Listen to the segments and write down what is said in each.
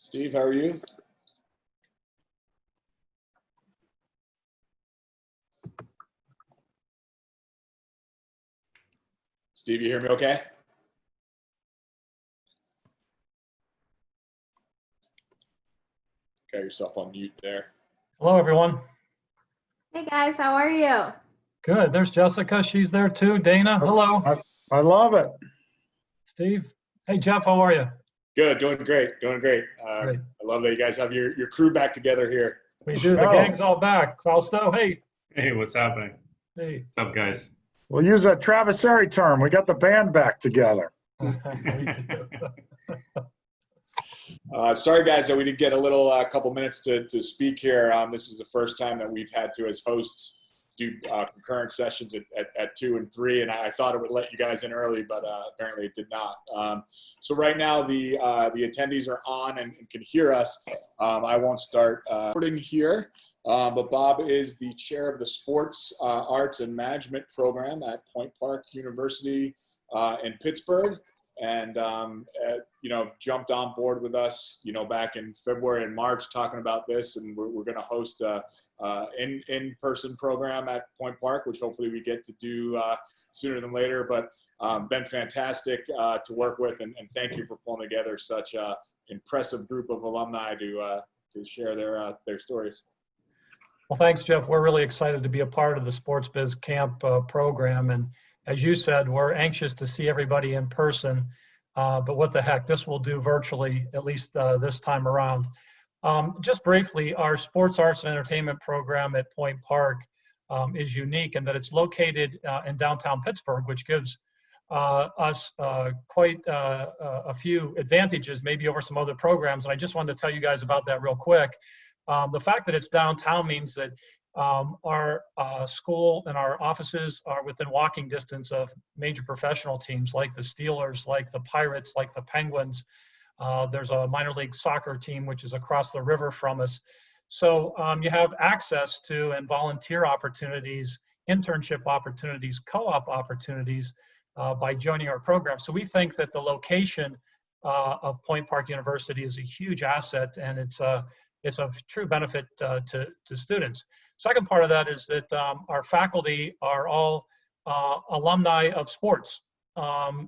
Steve, how are you? Steve, you hear me okay? Got yourself on mute there. Hello, everyone. Hey guys, how are you? Good. There's Jessica. She's there too. Dana, hello. I love it. Steve. Hey, Jeff, how are you? Good, doing great, doing great. Great. I love that you guys have your crew back together here. We do. The Oh. gang's all back. Fausto, hey. Hey, what's happening? Hey. What's up, guys? We'll use a Travisary term. We got the band back together. We do. Sorry, guys, that we didn't get a couple minutes to speak here. This is the first time that we've had to, as hosts, do concurrent sessions at 2 and 3, and I thought it would let you guys in early, but apparently it did not. So right now the attendees are on and can hear us. I won't start recording here, but Bob is the chair of the Sports Arts and Management program at Point Park University in Pittsburgh, and jumped on board with us back in February and March talking about this, and we're going to host a in-person program at Point Park, which hopefully we get to do sooner than later, but been fantastic to work with, and thank you for pulling together such a impressive group of alumni to share their stories. Well, thanks, Jeff. We're really excited to be a part of the Sports Biz Camp program, and as you said, we're anxious to see everybody in person, but what the heck, this will do virtually, at least this time around. Just briefly, our Sports Arts and Entertainment program at Point Park is unique in that it's located in downtown Pittsburgh, which gives us quite a few advantages, maybe over some other programs, and I just wanted to tell you guys about that real quick. The fact that it's downtown means that our school and our offices are within walking distance of major professional teams like the Steelers, like the Pirates, like the Penguins. There's a minor league soccer team which is across the river from us. So you have access to and volunteer opportunities, internship opportunities, co-op opportunities by joining our program. So we think that the location of Point Park University is a huge asset, and it's a true benefit to students. Second part of that is that our faculty are all alumni of sports,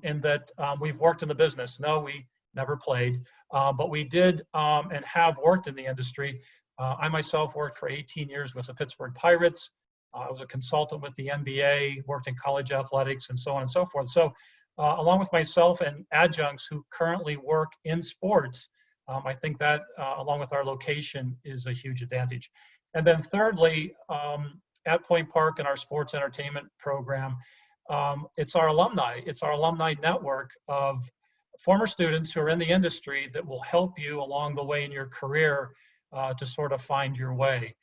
in that we've worked in the business. No, we never played, but we did and have worked in the industry. I myself worked for 18 years with the Pittsburgh Pirates. I was a consultant with the NBA, worked in college athletics, and so on and so forth. So along with myself and adjuncts who currently work in sports, I think that, along with our location, is a huge advantage. And then thirdly, at Point Park and our sports entertainment program, it's our alumni. It's our alumni network of former students who are in the industry that will help you along the way in your career to sort of find your way.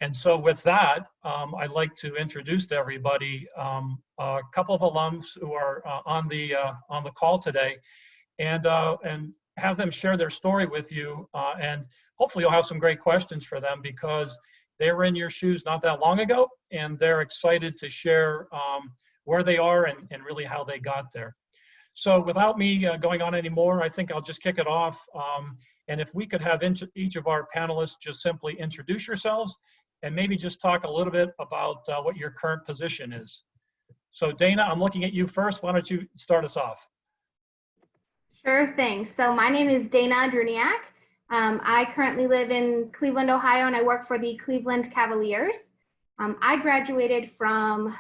And so with that, I'd like to introduce to everybody a couple of alums who are on the call today, and have them share their story with you, and hopefully you'll have some great questions for them because they were in your shoes not that long ago, and they're excited to share where they are and really how they got there. So without me going on anymore, I think I'll just kick it off. And if we could have each of our panelists just simply introduce yourselves and maybe just talk a little bit about what your current position is. So Dana, I'm looking at you first. Why don't you start us off? Sure thing. So my name is Dana Druniak. I currently live in Cleveland, Ohio, and I work for the Cleveland Cavaliers. I graduated from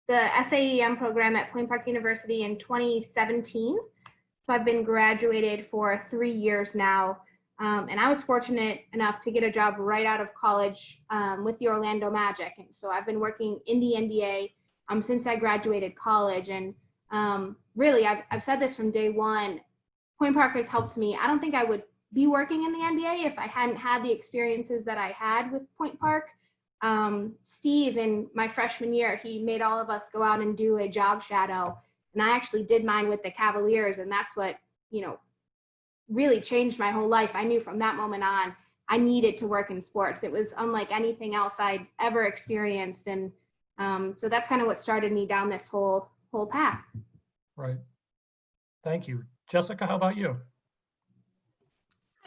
the SAEM program at Point Park University in 2017. So I've been graduated for 3 years now. And I was fortunate enough to get a job right out of college with the Orlando Magic. And so I've been working in the NBA since I graduated college. And really, I've said this from day one, Point Park has helped me. I don't think I would be working in the NBA if I hadn't had the experiences that I had with Point Park. Steve, in my freshman year, he made all of us go out and do a job shadow. And I actually did mine with the Cavaliers. And that's what, really changed my whole life. I knew from that moment on, I needed to work in sports. It was unlike anything else I'd ever experienced. And so that's kind of what started me down this whole path. Right. Thank you. Jessica, how about you?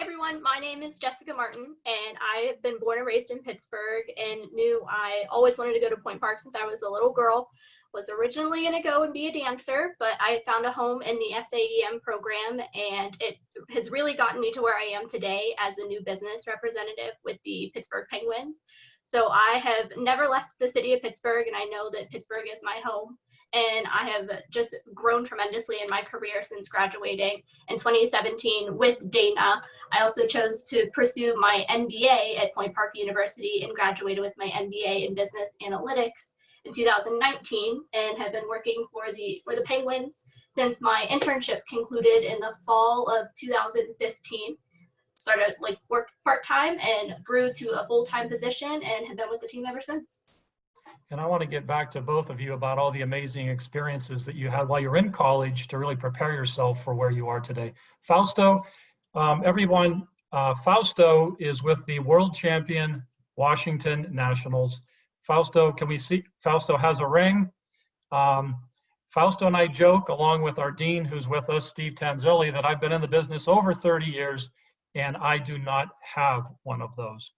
Everyone, my name is Jessica Martin, and I have been born and raised in Pittsburgh and knew I always wanted to go to Point Park since I was a little girl. Was originally going to go and be a dancer, but I found a home in the SAEM program, and it has really gotten me to where I am today as a new business representative with the Pittsburgh Penguins. So I have never left the city of Pittsburgh, and I know that Pittsburgh is my home. And I have just grown tremendously in my career since graduating in 2017 with Dana. I also chose to pursue my MBA at Point Park University and graduated with my MBA in Business Analytics in 2019, and have been working for the Penguins since my internship concluded in the fall of 2015. Started worked part-time and grew to a full-time position and have been with the team ever since. And I want to get back to both of you about all the amazing experiences that you had while you're in college to really prepare yourself for where you are today. Fausto, everyone, Fausto is with the world champion Washington Nationals. Fausto, can we see? Fausto has a ring. Fausto and I joke, along with our dean who's with us, Steve Tanzilli, that I've been in the business over 30 years and I do not have one of those.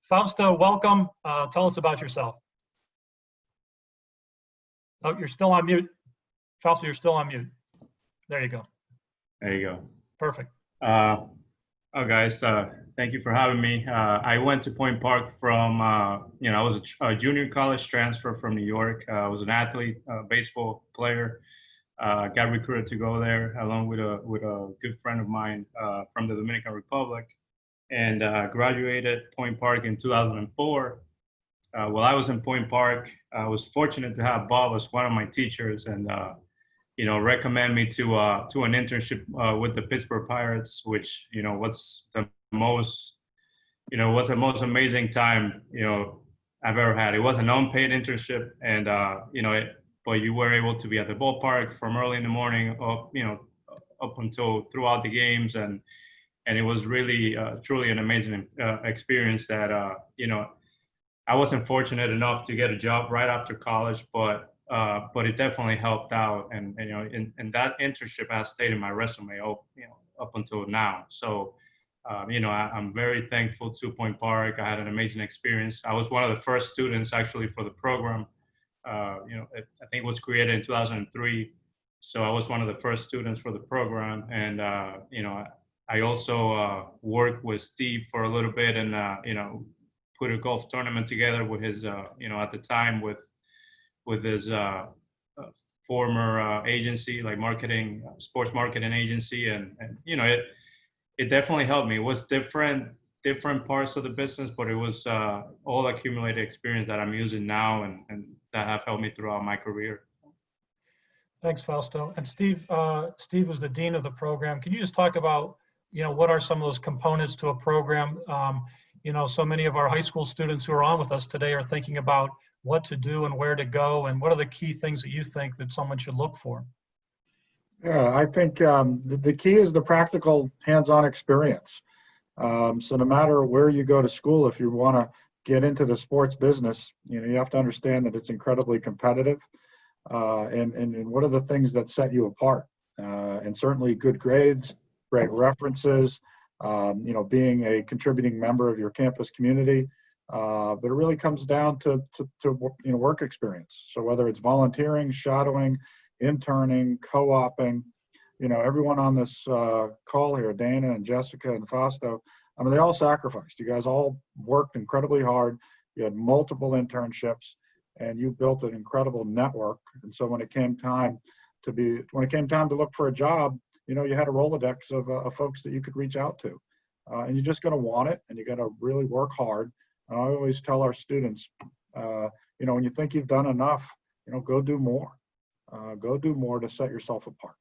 Fausto, welcome. Tell us about yourself. Oh, you're still on mute. Fausto, you're still on mute. There you go. There you go. Perfect. Oh, guys, thank you for having me. I went to Point Park from, I was a junior college transfer from New York. I was an athlete, baseball player. Got recruited to go there along with a good friend of mine from the Dominican Republic, and graduated Point Park in 2004. While I was in Point Park, I was fortunate to have Bob as one of my teachers, and recommend me to an internship with the Pittsburgh Pirates, which was the most amazing time I've ever had. It was an unpaid internship, and but you were able to be at the ballpark from early in the morning up until throughout the games, and it was really truly an amazing experience that I wasn't fortunate enough to get a job right after college, but it definitely helped out, and that internship has stayed in my resume up until now. So I'm very thankful to Point Park. I had an amazing experience. I was one of the first students actually for the program. I think it was created in 2003, so I was one of the first students for the program, and I also worked with Steve for a little bit, and put a golf tournament together with his at the time with his former agency, like sports marketing agency, and it definitely helped me. It was different parts of the business, but it was all accumulated experience that I'm using now, and that have helped me throughout my career. Thanks, Fausto. And Steve was the dean of the program. Can you just talk about what are some of those components to a program? So many of our high school students who are on with us today are thinking about what to do and where to go, and what are the key things that you think that someone should look for? Yeah, I think the key is the practical hands-on experience. So no matter where you go to school, if you want to get into the sports business, you have to understand that it's incredibly competitive. And what are the things that set you apart? And certainly good grades, great references, being a contributing member of your campus community. But it really comes down to work experience. So whether it's volunteering, shadowing, interning, co-oping, everyone on this call here, Dana and Jessica and Fausto, they all sacrificed. You guys all worked incredibly hard. You had multiple internships, and you built an incredible network. And so when it came time to look for a job, you had a Rolodex of folks that you could reach out to. And you're just going to want it, and you got to really work hard. And I always tell our students, when you think you've done enough, go do more. Go do more to set yourself apart.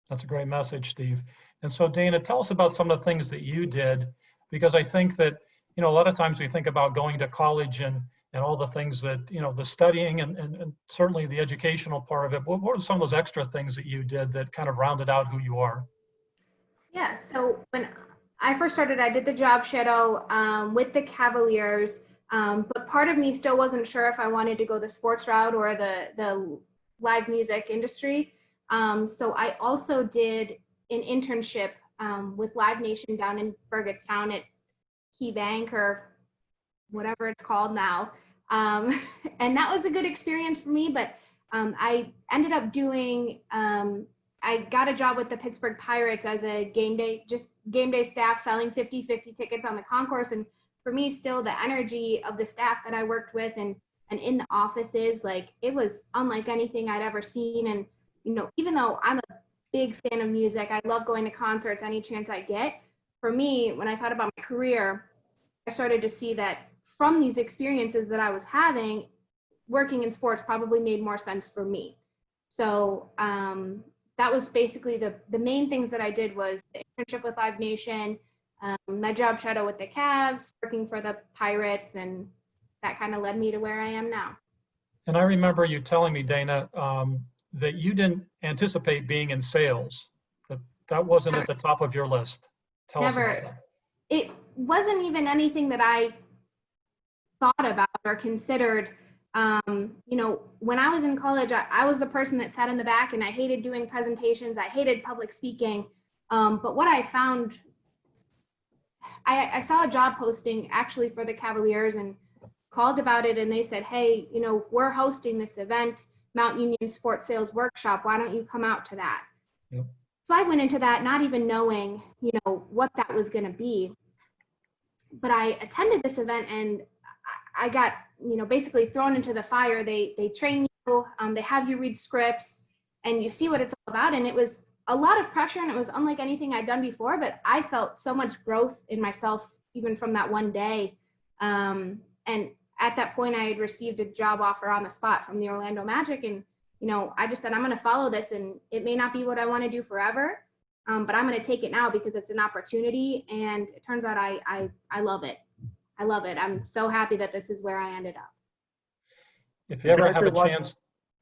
That's a great message, Steve. And so, Dana, tell us about some of the things that you did, because I think that, a lot of times we think about going to college and all the things that, the studying and certainly the educational part of it. What are some of those extra things that you did that kind of rounded out who you are? Yeah, so when I first started, I did the job shadow with the Cavaliers, but part of me still wasn't sure if I wanted to go the sports route or the live music industry. So I also did an internship with Live Nation down in Burgettstown at Key Bank or whatever it's called now. And that was a good experience for me, but I ended up doing, I got a job with the Pittsburgh Pirates as a game day staff selling 50/50 tickets on the concourse. And for me, still the energy of the staff that I worked with and in the offices, like it was unlike anything I'd ever seen. And, you know, even though I'm a big fan of music, I love going to concerts any chance I get. For me, when I thought about my career, I started to see that from these experiences that I was having, working in sports probably made more sense for me. So that was basically the main things that I did was the internship with Live Nation, my job shadow with the Cavs, working for the Pirates, and that kind of led me to where I am now. And I remember you telling me, Dana, that you didn't anticipate being in sales, that wasn't at the top of your list. Tell us about that. It wasn't even anything that I thought about or considered. You know, when I was in college, I was the person that sat in the back and I hated doing presentations. I hated public speaking. But what I found, I saw a job posting actually for the Cavaliers and called about it. And they said, hey, you know, we're hosting this event, Mount Union Sports Sales Workshop. Why don't you come out to that? Yep. So I went into that not even knowing, you know, what that was going to be. But I attended this event and I got, you know, basically thrown into the fire. They train you, they have you read scripts and you see what it's all about. And it was a lot of pressure and it was unlike anything I'd done before, but I felt so much growth in myself, even from that one day. And at that point I had received a job offer on the spot from the Orlando Magic. And, you know, I just said, I'm going to follow this and it may not be what I want to do forever, but I'm going to take it now because it's an opportunity. And it turns out I love it. I love it. I'm so happy that this is where I ended up. If you ever have a chance,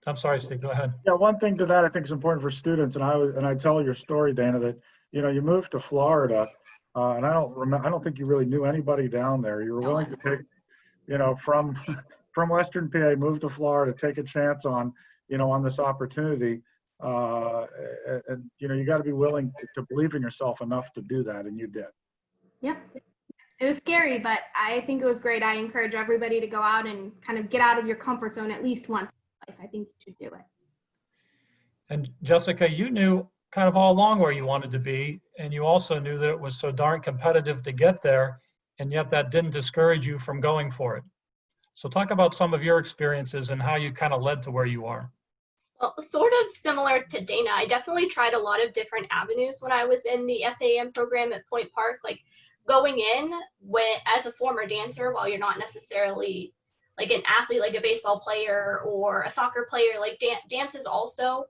I'm sorry, Steve, go ahead. Yeah, one thing to that I think is important for students, and I tell your story, Dana, that you know you moved to Florida, and I don't think you really knew anybody down there. You were willing to take, you know, from Western PA, move to Florida, take a chance on, you know, on this opportunity, and you know you got to be willing to believe in yourself enough to do that, and you did. Yep. It was scary, but I think it was great. I encourage everybody to go out and kind of get out of your comfort zone at least once in life. I think you should do it. And Jessica, you knew kind of all along where you wanted to be, and you also knew that it was so darn competitive to get there, and yet that didn't discourage you from going for it. So talk about some of your experiences and how you kind of led to where you are. Well, sort of similar to Dana, I definitely tried a lot of different avenues when I was in the SAM program at Point Park. Like, going in as a former dancer, while you're not necessarily like an athlete, like a baseball player or a soccer player, like dance is also,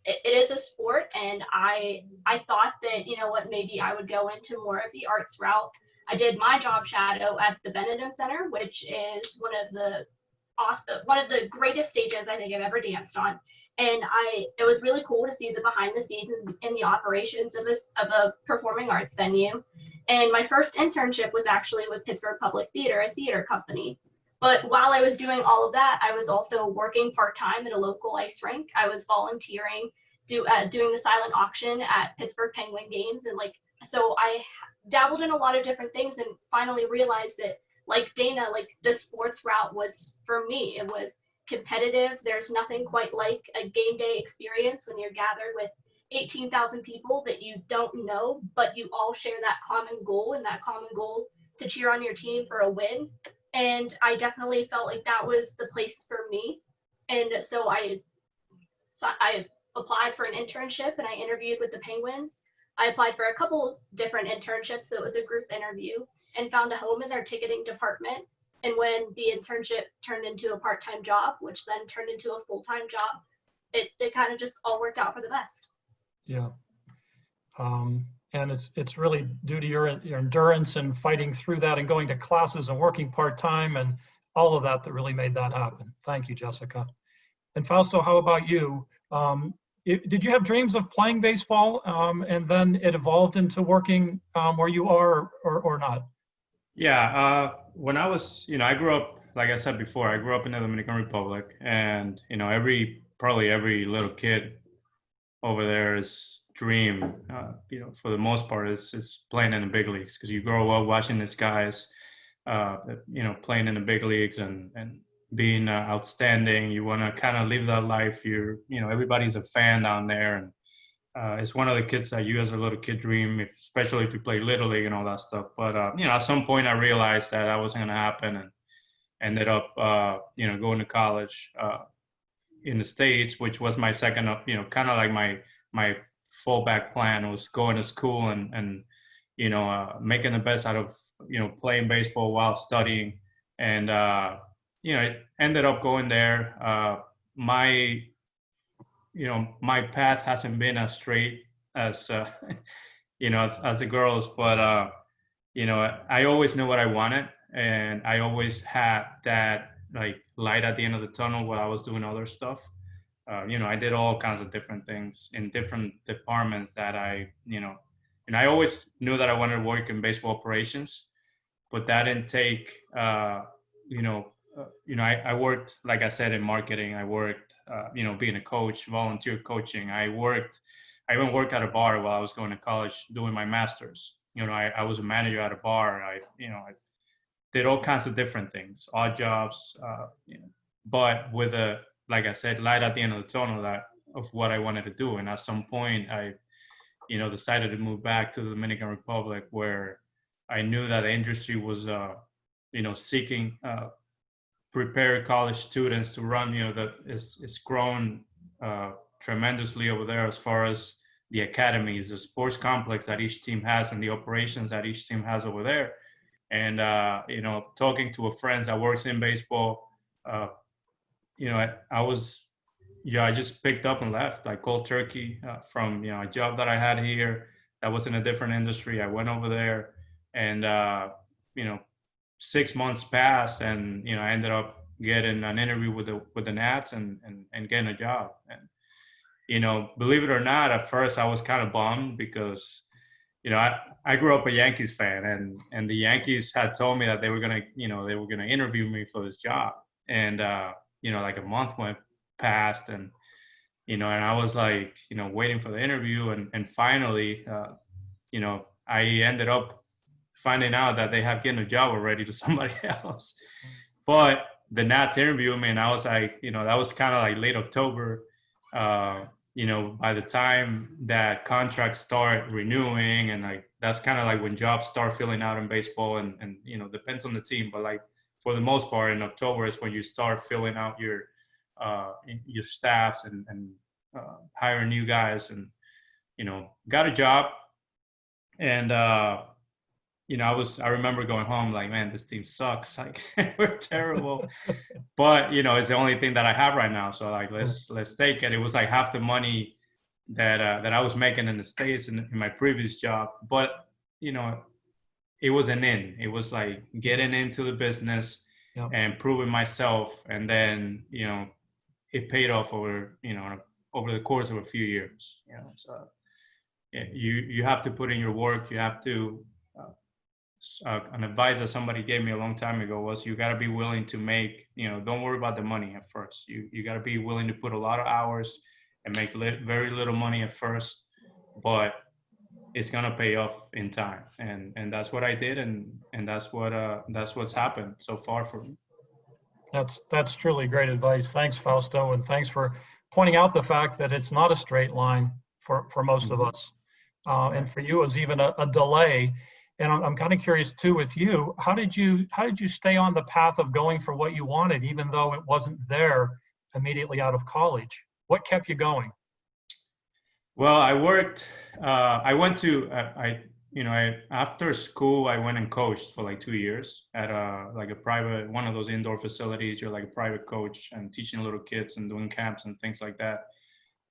it is a sport. And I thought that, you know what, maybe I would go into more of the arts route. I did my job shadow at the Benedum Center, which is one of the greatest stages I think I've ever danced on. And it was really cool to see the behind the scenes and the operations of a performing arts venue. And my first internship was actually with Pittsburgh Public Theater, a theater company. But while I was doing all of that, I was also working part-time at a local ice rink. I was volunteering, doing the silent auction at Pittsburgh Penguin games. And so I dabbled in a lot of different things and finally realized that, like Dana, like the sports route was for me. It was competitive. There's nothing quite like a game day experience when you're gathered with 18,000 people that you don't know, but you all share that common goal, and that common goal to cheer on your team for a win. And I definitely felt like that was the place for me. And so I applied for an internship and I interviewed with the Penguins. I applied for a couple different internships. So it was a group interview, and found a home in their ticketing department. And when the internship turned into a part-time job, which then turned into a full-time job, it kind of just all worked out for the best. Yeah. And it's really due to your endurance and fighting through that and going to classes and working part-time and all of that really made that happen. Thank you, Jessica. And Fausto, how about you? Did you have dreams of playing baseball and then it evolved into working where you are or not? Yeah, when I was, I grew up, like I said before, I grew up in the Dominican Republic, and, probably every little kid over there is dream, for the most part, is playing in the big leagues, because you grow up watching these guys, playing in the big leagues and being outstanding. You want to kind of live that life. Everybody's a fan down there, and it's one of the kids that you as a little kid dream, especially if you play Little League and all that stuff. But, at some point I realized that wasn't going to happen, and ended up, going to college in the States, which was my second, kind of like my fallback plan, was going to school and making the best out of, playing baseball while studying. And, it ended up going there. My path hasn't been as straight as, as the girls, but, I always knew what I wanted, and I always had that like light at the end of the tunnel while I was doing other stuff. I did all kinds of different things in different departments that I always knew that I wanted to work in baseball operations, but that didn't take, I worked, like I said, in marketing. I worked, being a coach, volunteer coaching. I even worked at a bar while I was going to college doing my master's. I was a manager at a bar. I did all kinds of different things, odd jobs, but with like I said, light at the end of the tunnel of what I wanted to do. And at some point I, decided to move back to the Dominican Republic, where I knew that the industry was, seeking prepared college students to run, it's grown tremendously over there as far as the academies, the sports complex that each team has, and the operations that each team has over there. And, talking to a friend that works in baseball, I just picked up and left, like cold turkey, from, a job that I had here that was in a different industry. I went over there, and, 6 months passed, and, I ended up getting an interview with the Nats and getting a job. And, believe it or not, at first I was kind of bummed, because I grew up a Yankees fan, and the Yankees had told me that they were gonna interview me for this job. And like a month went past, and and I was like, waiting for the interview, and finally, I ended up finding out that they have given a job already to somebody else. But the Nats interviewed me, and I was like, that was kind of like late October. By the time that contracts start renewing, and like that's kind of like when jobs start filling out in baseball, and depends on the team, but like for the most part in October is when you start filling out your staffs and hiring new guys. And got a job, and I remember going home like, man, this team sucks, like we're terrible. But it's the only thing that I have right now, so like let's take it. It was like half the money that I was making in the States in my previous job, but it was it was like getting into the business. Yep. And proving myself, and then it paid off over the course of a few years. So you have to put in your work. You have to an advice that somebody gave me a long time ago was, you got to be willing to make, don't worry about the money at first. You got to be willing to put a lot of hours and make very little money at first, but it's going to pay off in time. And that's what I did. And that's what's happened so far for me. That's truly great advice. Thanks, Fausto. And thanks for pointing out the fact that it's not a straight line for most of us. And for you, it was even a delay. And I'm kind of curious too with you, how did you stay on the path of going for what you wanted, even though it wasn't there immediately out of college? What kept you going? Well, I worked, after school, I went and coached for like 2 years at like a private, one of those indoor facilities. You're like a private coach and teaching little kids and doing camps and things like that.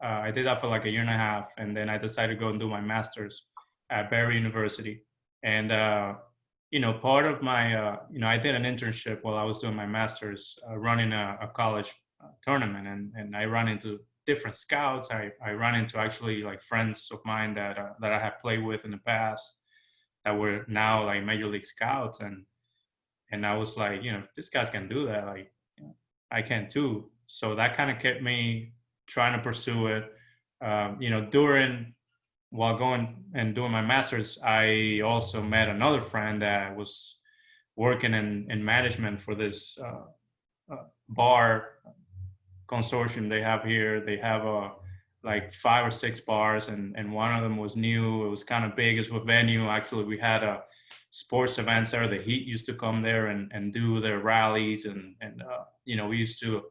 I did that for like a year and a half. And then I decided to go and do my master's at Barry University. And, part of my, I did an internship while I was doing my master's, running a college tournament, and I ran into different scouts. I ran into actually like friends of mine that I had played with in the past that were now like major league scouts. And I was like, if this guy can do that, like, I can too. So that kind of kept me trying to pursue it. During while going and doing my master's, I also met another friend that was working in management for this bar consortium they have here. They have like 5 or 6 bars, and one of them was new. It was kind of big as a venue. Actually, we had a sports events there. The Heat used to come there and do their rallies, and we used to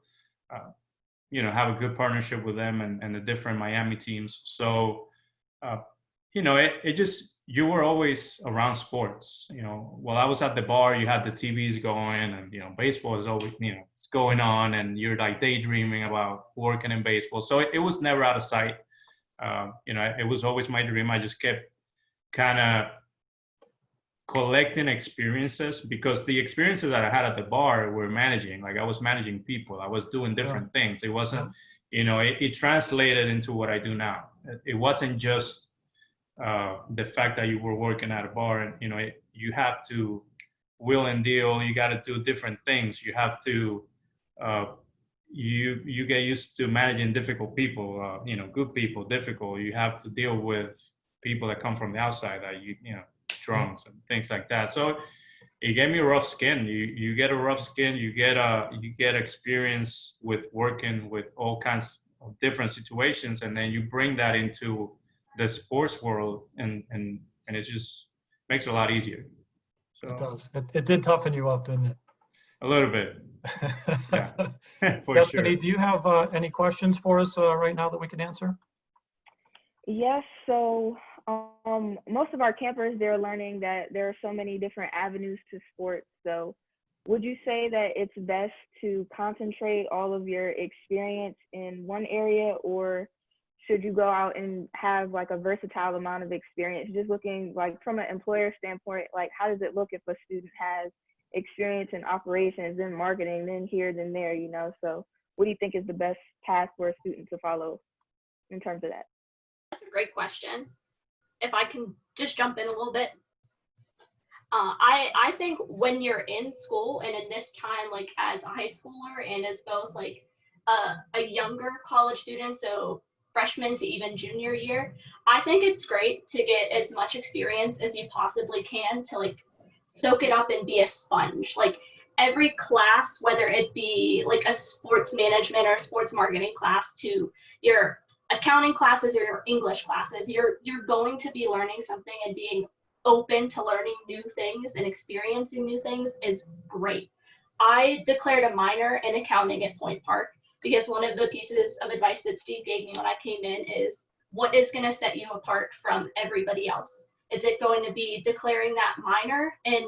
have a good partnership with them and the different Miami teams. So it just, you were always around sports. While I was at the bar, you had the TVs going, and baseball is always it's going on, and you're like daydreaming about working in baseball. So it was never out of sight. It was always my dream. I just kept kind of collecting experiences, because the experiences that I had at the bar were managing. Like, I was managing people. I was doing different things. It wasn't, it translated into what I do now. It wasn't just the fact that you were working at a bar, and you have to wheel and deal. You got to do different things. You have to you get used to managing difficult people. Good people, difficult. You have to deal with people that come from the outside, that drunks and things like that. So it gave me a rough skin. You get a rough skin. You get experience with working with all kinds of different situations, and then you bring that into the sports world, and it just makes it a lot easier. So, it does. It did toughen you up, didn't it? A little bit. Yeah, for Destiny, sure. do you have any questions for us right now that we can answer? Yes. So most of our campers, they're learning that there are so many different avenues to sports. So would you say that it's best to concentrate all of your experience in one area, or should you go out and have like a versatile amount of experience? Just looking like from an employer standpoint, like how does it look if a student has experience in operations, then marketing, then here, then there, So what do you think is the best path for a student to follow in terms of that? That's a great question. If I can just jump in a little bit. I think when you're in school, and in this time, like as a high schooler and as both like a younger college student, so freshman to even junior year, I think it's great to get as much experience as you possibly can to like soak it up and be a sponge. Like every class, whether it be like a sports management or sports marketing class to your accounting classes or your English classes, you're going to be learning something, and being open to learning new things and experiencing new things is great. I declared a minor in accounting at Point Park because one of the pieces of advice that Steve gave me when I came in is, what is going to set you apart from everybody else? Is it going to be declaring that minor and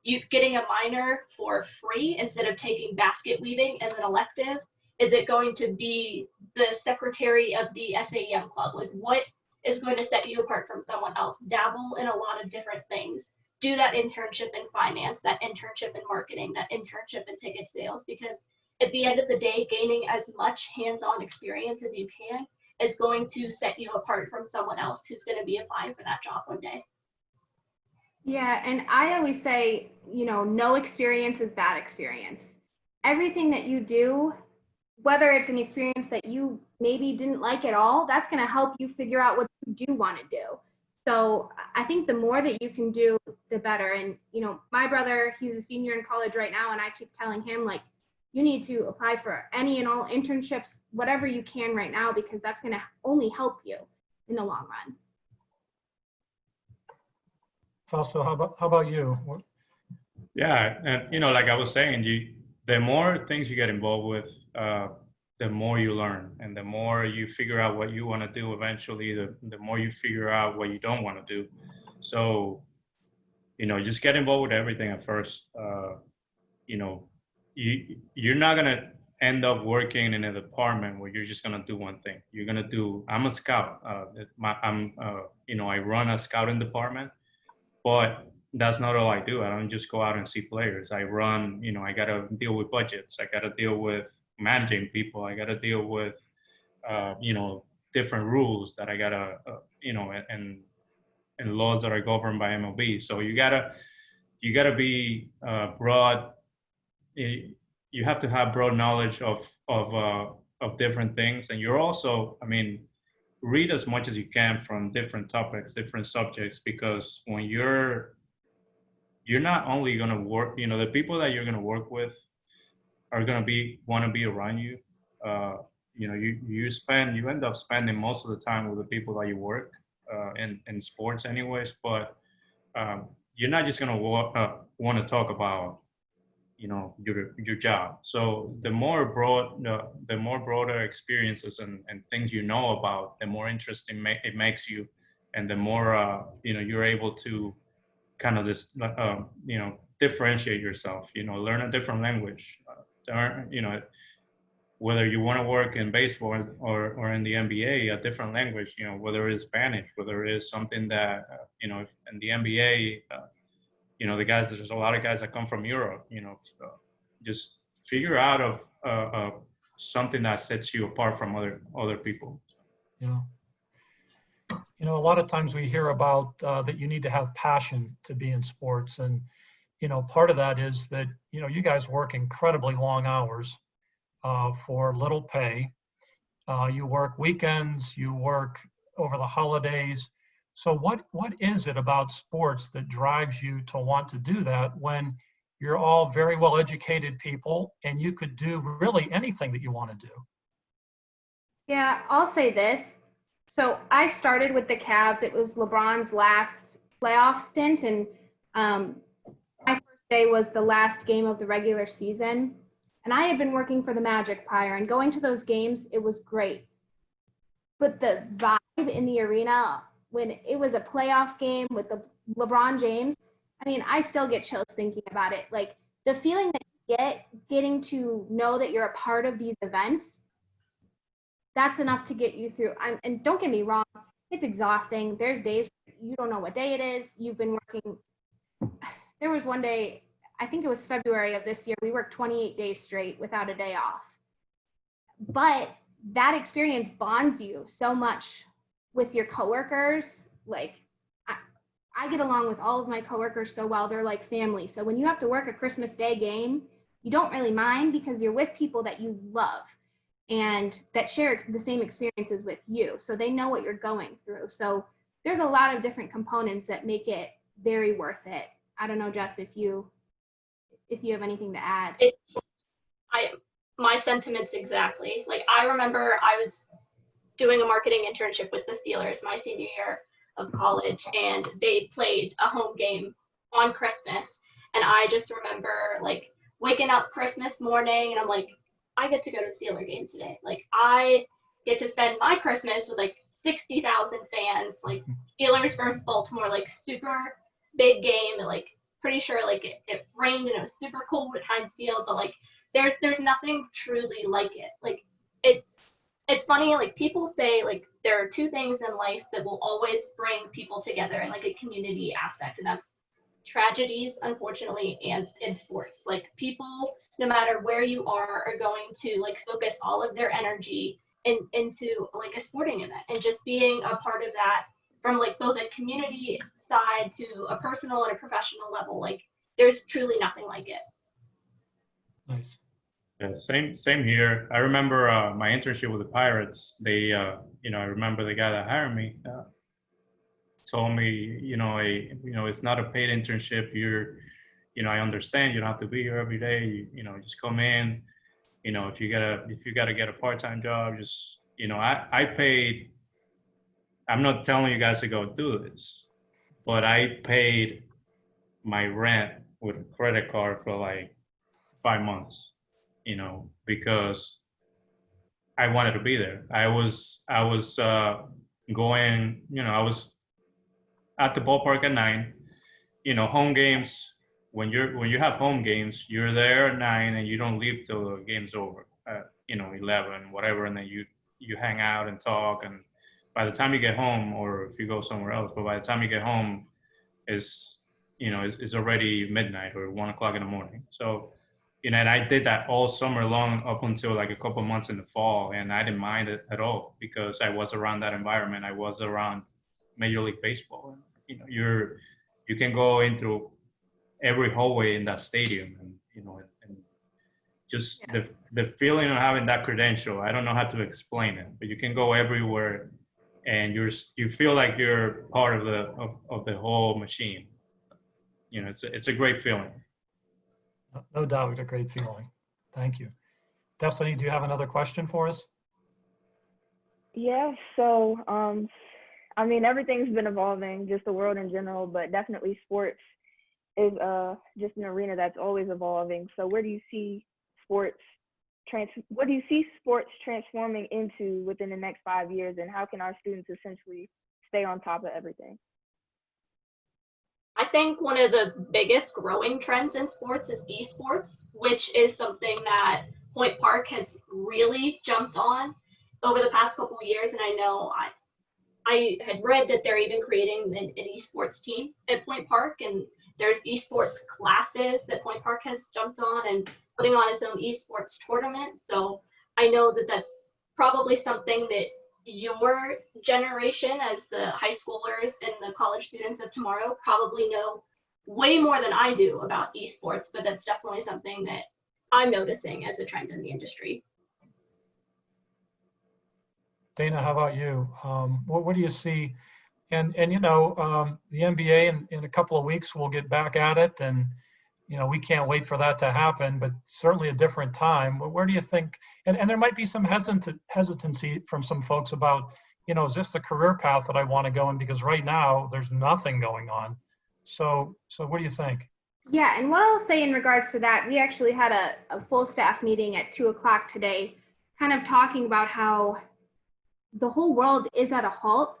you getting a minor for free instead of taking basket weaving as an elective? Is it going to be the secretary of the SAEM club? Like, what is going to set you apart from someone else? Dabble in a lot of different things. Do that internship in finance, that internship in marketing, that internship in ticket sales, because at the end of the day, gaining as much hands-on experience as you can is going to set you apart from someone else who's going to be applying for that job one day. Yeah, and I always say, no experience is bad experience. Everything that you do, whether it's an experience that you maybe didn't like at all, that's going to help you figure out what you do want to do. So I think the more that you can do, the better. And, my brother, he's a senior in college right now, and I keep telling him, like, you need to apply for any and all internships, whatever you can right now, because that's going to only help you in the long run. Fausto, how about you? Yeah, and like I was saying, the more things you get involved with, the more you learn, and the more you figure out what you want to do eventually, the more you figure out what you don't want to do. So, just get involved with everything at first. You're not going to end up working in a department where you're just going to do one thing. You're going to do, I'm a scout. I run a scouting department, but that's not all I do. I don't just go out and see players. I run, I got to deal with budgets. I got to deal with managing people. I got to deal with, different rules that I got to, and laws that are governed by MLB. So you gotta be broad. You have to have broad knowledge of different things. And you're also, read as much as you can from different topics, different subjects, because when you're not only going to work, the people that you're going to work with are going to want to be around you. You end up spending most of the time with the people that you work in sports anyways, but you're not just going to want to talk about your job. So the more broader experiences and things about, the more interesting it makes you, and the more you're able to kind of differentiate yourself. Learn a different language. Whether you want to work in baseball or in the NBA, a different language. Whether it's Spanish, whether it's something that if in the NBA. There's a lot of guys that come from Europe, just figure out of something that sets you apart from other people. Yeah. A lot of times we hear about that you need to have passion to be in sports. And, part of that is that, you guys work incredibly long hours for little pay. You work weekends, you work over the holidays. So what is it about sports that drives you to want to do that when you're all very well educated people and you could do really anything that you want to do? Yeah, I'll say this. So I started with the Cavs. It was LeBron's last playoff stint, and my first day was the last game of the regular season. And I had been working for the Magic prior, and going to those games, it was great. But the vibe in the arena when it was a playoff game with the LeBron James, I mean, I still get chills thinking about it. Like the feeling that you getting to know that you're a part of these events, that's enough to get you through. And don't get me wrong, it's exhausting. There's days you don't know what day it is. You've been working. There was one day, I think it was February of this year, we worked 28 days straight without a day off. But that experience bonds you so much with your coworkers. Like I get along with all of my coworkers so well. They're like family. So when you have to work a Christmas Day game, you don't really mind because you're with people that you love and that share the same experiences with you. So they know what you're going through. So there's a lot of different components that make it very worth it. I don't know, Jess, if you have anything to add. My sentiments exactly. Like I remember I was doing a marketing internship with the Steelers my senior year of college, and they played a home game on Christmas. And I just remember like waking up Christmas morning and I'm like, I get to go to a Steeler game today. Like I get to spend my Christmas with like 60,000 fans, like Steelers versus Baltimore, like super big game. And like pretty sure like it rained and it was super cold at Heinz Field, but like there's nothing truly like it. Like it's funny, like people say like there are two things in life that will always bring people together in like a community aspect, and that's tragedies, unfortunately, and in sports. Like people, no matter where you are going to like focus all of their energy into like a sporting event, and just being a part of that from like both a community side to a personal and a professional level. Like there's truly nothing like it. Nice. Yeah, same here. I remember my internship with the Pirates. They, I remember the guy that hired me told me, it's not a paid internship. I understand you don't have to be here every day. Just come in. If you gotta get a part-time job, just I paid. I'm not telling you guys to go do this, but I paid my rent with a credit card for like 5 months. Because I wanted to be there. I was going, I was at the ballpark at 9, home games, when you have home games, you're there at 9 and you don't leave till the game's over at, 11, whatever. And then you hang out and talk. And by the time you get home, or if you go somewhere else, but by the time you get home it's already midnight or 1 o'clock in the morning. So, and I did that all summer long up until like a couple months in the fall, and I didn't mind it at all because I was around that environment. I was around Major League Baseball. You can go into every hallway in that stadium, and just the feeling of having that credential. I don't know how to explain it, but you can go everywhere and you feel like you're part of the whole machine. You know, it's a great feeling. No doubt, a great feeling. Thank you. Destiny, do you have another question for us? Yeah, so I mean, everything's been evolving, just the world in general, but definitely sports is just an arena that's always evolving. So where do you see sports transforming into within the next 5 years, and how can our students essentially stay on top of everything? I think one of the biggest growing trends in sports is esports, which is something that Point Park has really jumped on over the past couple of years. And I know I had read that they're even creating an esports team at Point Park, and there's esports classes that Point Park has jumped on and putting on its own esports tournament. So I know that that's probably something that your generation, as the high schoolers and the college students of tomorrow, probably know way more than I do about esports, but that's definitely something that I'm noticing as a trend in the industry. Dana, how about you? What do you see? And you know, the NBA in a couple of weeks we'll get back at it, and you know, we can't wait for that to happen. But certainly a different time. Where do you think? And there might be some hesitancy from some folks about, you know, is this the career path that I want to go in? Because right now there's nothing going on. So what do you think? Yeah, and what I'll say in regards to that, we actually had a full staff meeting at 2:00 today, kind of talking about how the whole world is at a halt,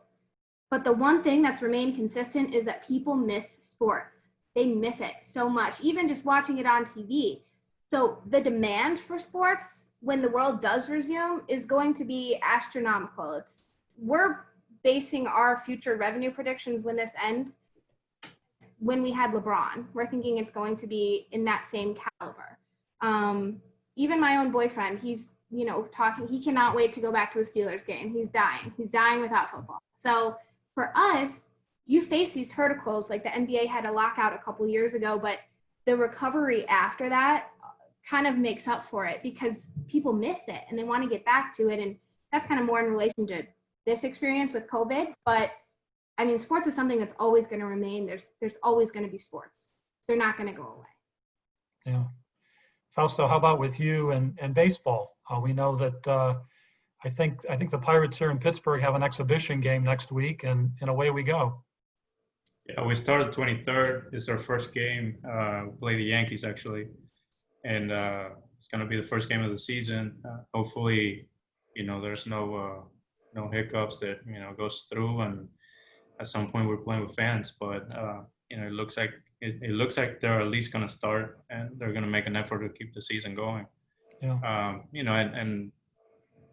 but the one thing that's remained consistent is that people miss sports. They miss it so much, even just watching it on TV. So the demand for sports when the world does resume is going to be astronomical. We're basing our future revenue predictions when this ends when we had LeBron. We're thinking it's going to be in that same caliber. Even my own boyfriend, he's, you know, talking, he cannot wait to go back to a Steelers game. He's dying without football. So for us, you face these hurdles, like the NBA had a lockout a couple years ago, but the recovery after that kind of makes up for it because people miss it and they want to get back to it. And that's kind of more in relation to this experience with COVID. But I mean, sports is something that's always going to remain. There's always going to be sports. They're not going to go away. Yeah. Fausto, how about with you and baseball? We know that I think the Pirates here in Pittsburgh have an exhibition game next week, and away we go. Yeah, we started 23rd. It's our first game. Play the Yankees actually, and it's going to be the first game of the season. Hopefully, you know, there's no hiccups that, you know, goes through, and at some point we're playing with fans. But you know, it looks like they're at least going to start, and they're going to make an effort to keep the season going. Yeah. You know, and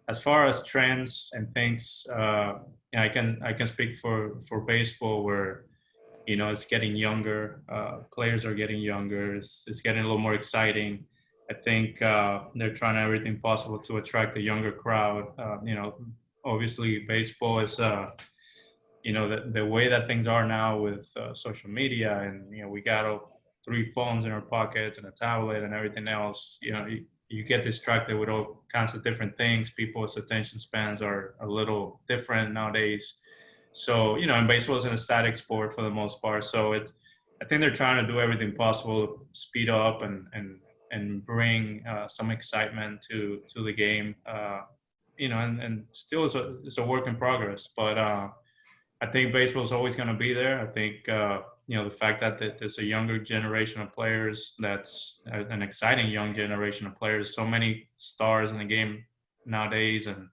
as far as trends and things, you know, I can speak for baseball where, you know, it's getting younger. Players are getting younger. It's getting a little more exciting. I think they're trying everything possible to attract a younger crowd. You know, obviously baseball is, you know, the way that things are now with social media, and, you know, we got 3 phones in our pockets and a tablet and everything else. You know, you get distracted with all kinds of different things. People's attention spans are a little different nowadays. So, you know, and baseball is a static sport for the most part. So I think they're trying to do everything possible to speed up and bring some excitement to the game. You know, and still it's a work in progress. But I think baseball is always going to be there. I think, you know, the fact that there's a younger generation of players, that's an exciting young generation of players, so many stars in the game nowadays. And,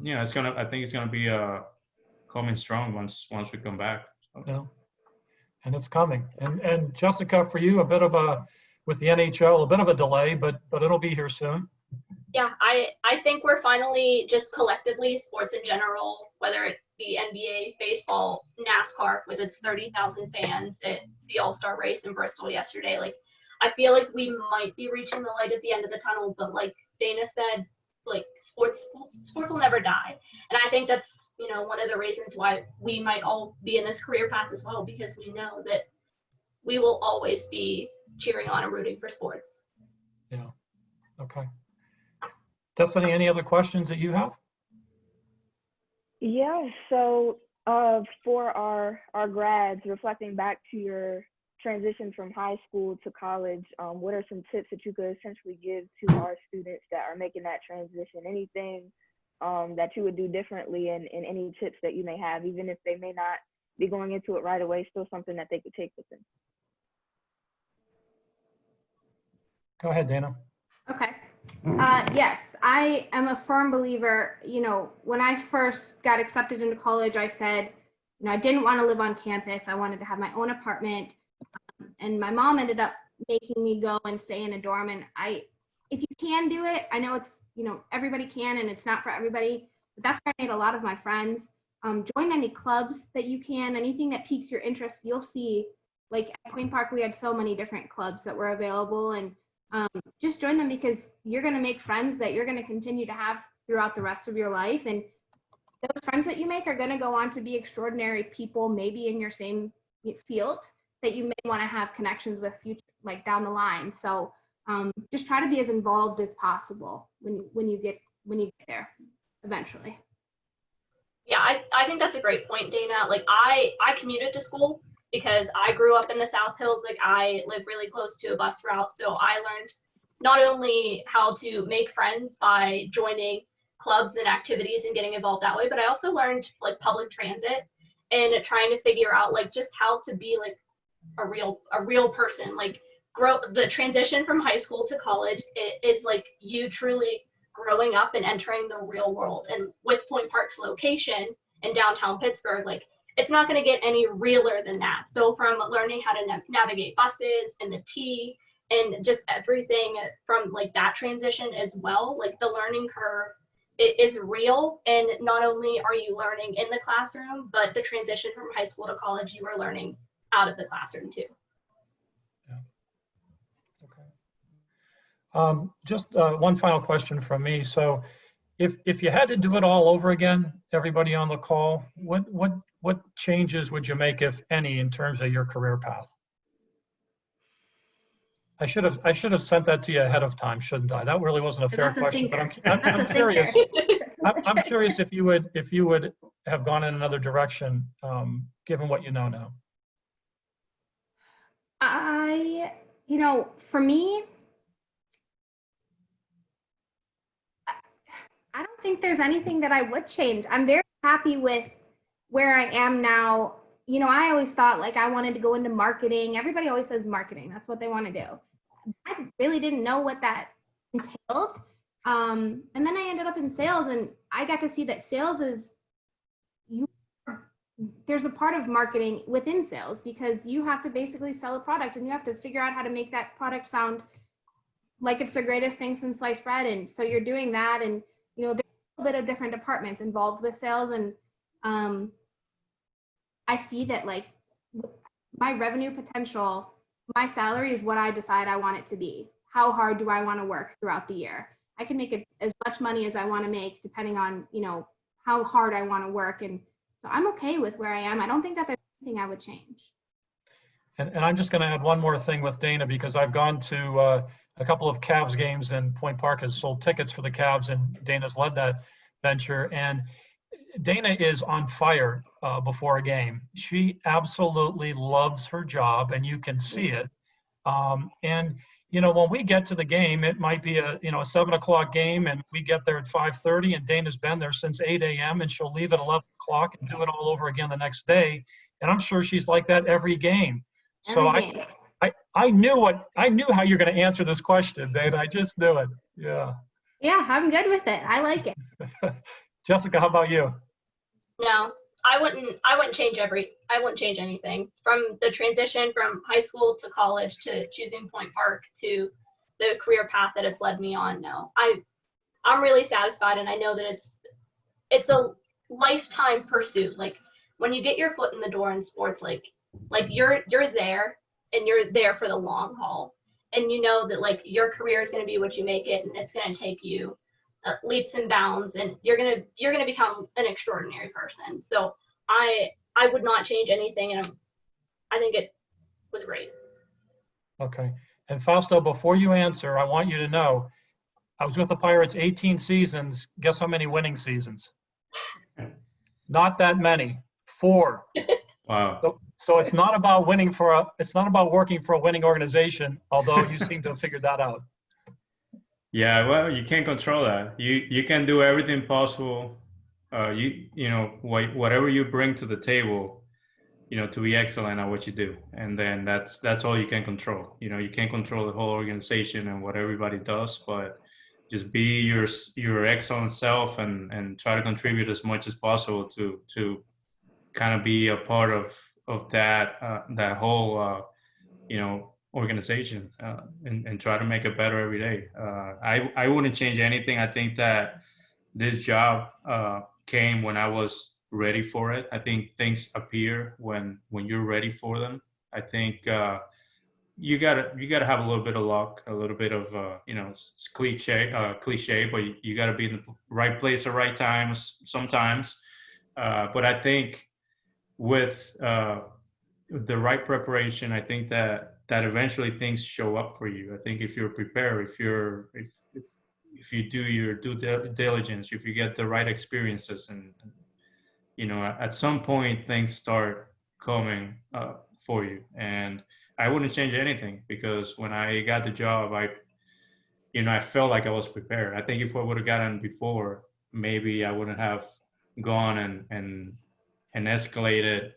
you know, I think it's going to be coming strong once we come back. So. Yeah. And it's coming. And Jessica, for you, with the NHL, a bit of a delay, but it'll be here soon. Yeah, I think we're finally just collectively, sports in general, whether it be NBA, baseball, NASCAR with its 30,000 fans at the All-Star race in Bristol yesterday. Like, I feel like we might be reaching the light at the end of the tunnel, but like Dana said, like sports will never die. And I think that's, you know, one of the reasons why we might all be in this career path as well, because we know that we will always be cheering on and rooting for sports. Yeah. Okay. Destiny, any other questions that you have? Yeah, so for our grads, reflecting back to your transition from high school to college, what are some tips that you could essentially give to our students that are making that transition? Anything that you would do differently, and any tips that you may have, even if they may not be going into it right away, still something that they could take with them? Go ahead, Dana. Okay. Yes, I am a firm believer. When I first got accepted into college, I said, I didn't want to live on campus. I wanted to have my own apartment. And my mom ended up making me go and stay in a dorm. And if you can do it, I know it's, everybody can, and it's not for everybody, but that's where I made a lot of my friends. Join any clubs that you can, anything that piques your interest. You'll see, like at Point Park, we had so many different clubs that were available, and just join them, because you're going to make friends that you're going to continue to have throughout the rest of your life. And those friends that you make are going to go on to be extraordinary people, maybe in your same field, that you may want to have connections with future, like down the line. So just try to be as involved as possible when you get there eventually. Yeah, I think that's a great point, Dana. Like I commuted to school because I grew up in the South Hills. Like I live really close to a bus route. So I learned not only how to make friends by joining clubs and activities and getting involved that way, but I also learned like public transit and trying to figure out like just how to be like a real person. Like the transition from high school to college is like you truly growing up and entering the real world. And with Point Park's location in downtown Pittsburgh, like it's not going to get any realer than that. So from learning how to navigate buses and the T and just everything from like that transition as well, like the learning curve, it is real. And not only are you learning in the classroom, but the transition from high school to college, you are learning out of the classroom too. Yeah. Okay. Just one final question from me. So if you had to do it all over again, everybody on the call, what changes would you make, if any, in terms of your career path? I should have sent that to you ahead of time, shouldn't I? That really wasn't a fair question, but I'm curious. I'm curious if you would have gone in another direction, given what you know now. For me, I don't think there's anything that I would change. I'm very happy with where I am now. I always thought like I wanted to go into marketing. Everybody always says marketing. That's what they want to do. I really didn't know what that entailed. And then I ended up in sales, and I got to see that sales is, there's a part of marketing within sales, because you have to basically sell a product and you have to figure out how to make that product sound like it's the greatest thing since sliced bread. And so you're doing that, and there's a little bit of different departments involved with sales. And I see that like my revenue potential, my salary is what I decide I want it to be. How hard do I want to work throughout the year? I can make as much money as I want to make depending on, how hard I want to work. And so I'm okay with where I am. I don't think that there's anything I would change. And I'm just going to add one more thing with Dana, because I've gone to a couple of Cavs games, and Point Park has sold tickets for the Cavs, and Dana's led that venture. And Dana is on fire before a game. She absolutely loves her job, and you can see it. And when we get to the game, it might be a 7:00 game, and we get there at 5:30, and Dana's been there since 8 a.m. and she'll leave at 11 o'clock and do it all over again the next day. And I'm sure she's like that every game. So I knew how you're going to answer this question, Dana. I just knew it. Yeah. Yeah, I'm good with it. I like it. Jessica, how about you? No, I wouldn't change anything from the transition from high school to college to choosing Point Park to the career path that it's led me on. No, I'm really satisfied, and I know that it's a lifetime pursuit. Like when you get your foot in the door in sports, like you're there, and you're there for the long haul, and you know that like your career is going to be what you make it, and it's going to take you leaps and bounds, and you're gonna become an extraordinary person. So I would not change anything, and I think it was great. Okay. And Fausto, before you answer, I want you to know, I was with the Pirates 18 seasons. Guess how many winning seasons? Not that many. 4. Wow. So it's not about working for a winning organization, although you seem to have figured that out. Yeah, well, you can't control that. You can do everything possible. Whatever you bring to the table, to be excellent at what you do, and then that's all you can control. You can't control the whole organization and what everybody does, but just be your excellent self and try to contribute as much as possible to kind of be a part of that whole organization, and try to make it better every day. I wouldn't change anything. I think that this job came when I was ready for it. I think things appear when you're ready for them. I think you gotta have a little bit of luck, a little bit of it's cliche, but you gotta be in the right place at the right times sometimes. But I think with the right preparation, I think that eventually things show up for you. I think if you're prepared, if you do your due diligence, if you get the right experiences, and at some point things start coming for you. And I wouldn't change anything, because when I got the job, I felt like I was prepared. I think if I would have gotten before, maybe I wouldn't have gone and escalated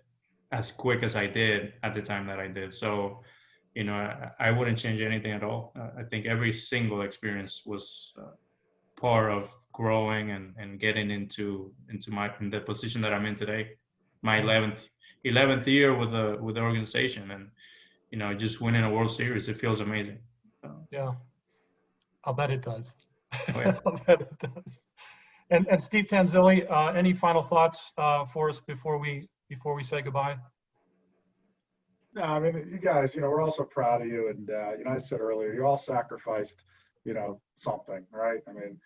as quick as I did at the time that I did. So, I wouldn't change anything at all. I think every single experience was part of growing and getting into the position that I'm in today. My 11th year with the organization, and just winning a World Series, it feels amazing. Yeah, I'll bet it does. Oh, yeah. I'll bet it does. And Steve Tanzilli, any final thoughts for us before we say goodbye? No, I mean, you guys, we're also proud of you. And, I said earlier, you all sacrificed, something, right? I mean,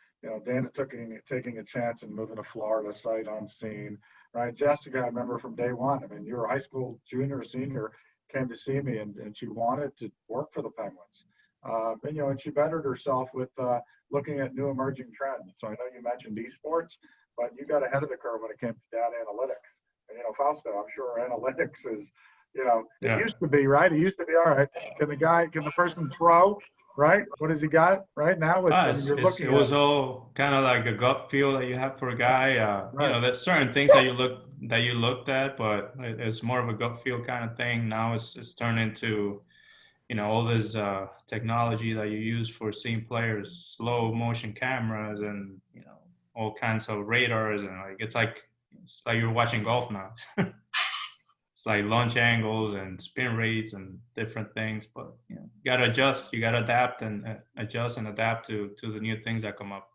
Dana taking a chance and moving to Florida sight unseen, right? Jessica, I remember from day one. I mean, you were a high school junior or senior, came to see me, and she wanted to work for the Penguins. And she bettered herself with looking at new emerging trends. So I know you mentioned esports, but you got ahead of the curve when it came to data analytics. And, Fausto, I'm sure analytics is, it used to be, right? It used to be, all right, can the person throw, right? What has he got right now? It was all kind of like a gut feel that you have for a guy. Right. There's certain things that you looked at, but it's more of a gut feel kind of thing. Now it's turned into, all this technology that you use for seeing players, slow motion cameras, and all kinds of radars, and it's like you're watching golf now. It's like launch angles and spin rates and different things, but you gotta adjust, you gotta adapt and adjust and adapt to the new things that come up.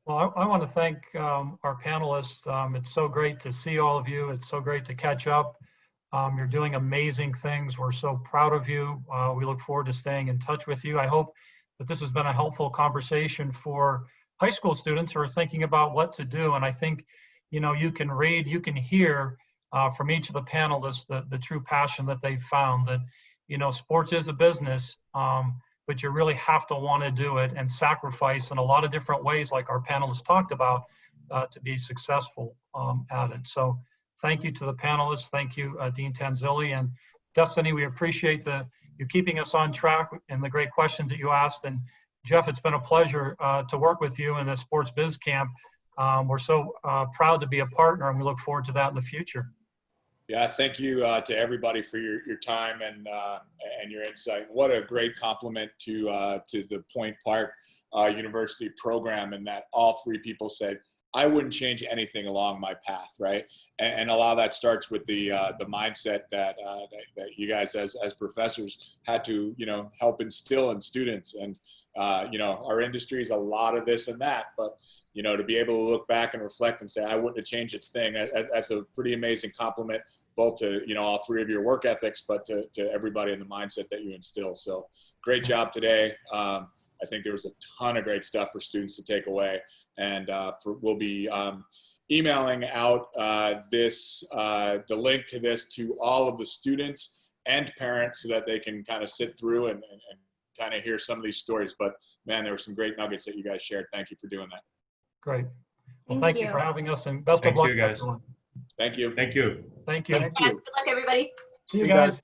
Well, I want to thank our panelists. It's so great to see all of you. It's so great to catch up. You're doing amazing things. We're so proud of you. We look forward to staying in touch with you. I hope that this has been a helpful conversation for high school students who are thinking about what to do. And I think you can read, you can hear from each of the panelists the true passion that they've found, that, sports is a business, but you really have to want to do it and sacrifice in a lot of different ways, like our panelists talked about, to be successful at it. So thank you to the panelists. Thank you, Dean Tanzilli and Destiny. We appreciate you keeping us on track and the great questions that you asked. And Jeff, it's been a pleasure to work with you in the Sports Biz Camp. We're so proud to be a partner, and we look forward to that in the future. Yeah, thank you to everybody for your time and your insight. What a great compliment to the Point Park University program, and that all three people said, I wouldn't change anything along my path, right? And a lot of that starts with the mindset that you guys as professors had to help instill in students. And our industry is a lot of this and that, but to be able to look back and reflect and say I wouldn't have changed a thing, that's a pretty amazing compliment, both to all three of your work ethics, but to everybody in the mindset that you instill. So great job today. I think there was a ton of great stuff for students to take away, and we'll be emailing out the link to this to all of the students and parents so that they can kind of sit through and kind of hear some of these stories. But man, there were some great nuggets that you guys shared. Thank you for doing that. Great. Well, Thank thank you you. for having us, and best of Thank luck, you, guys. everyone. Thank you. Thank you. Thank you. Thank Guys, you. good luck, everybody. See you See you guys. guys.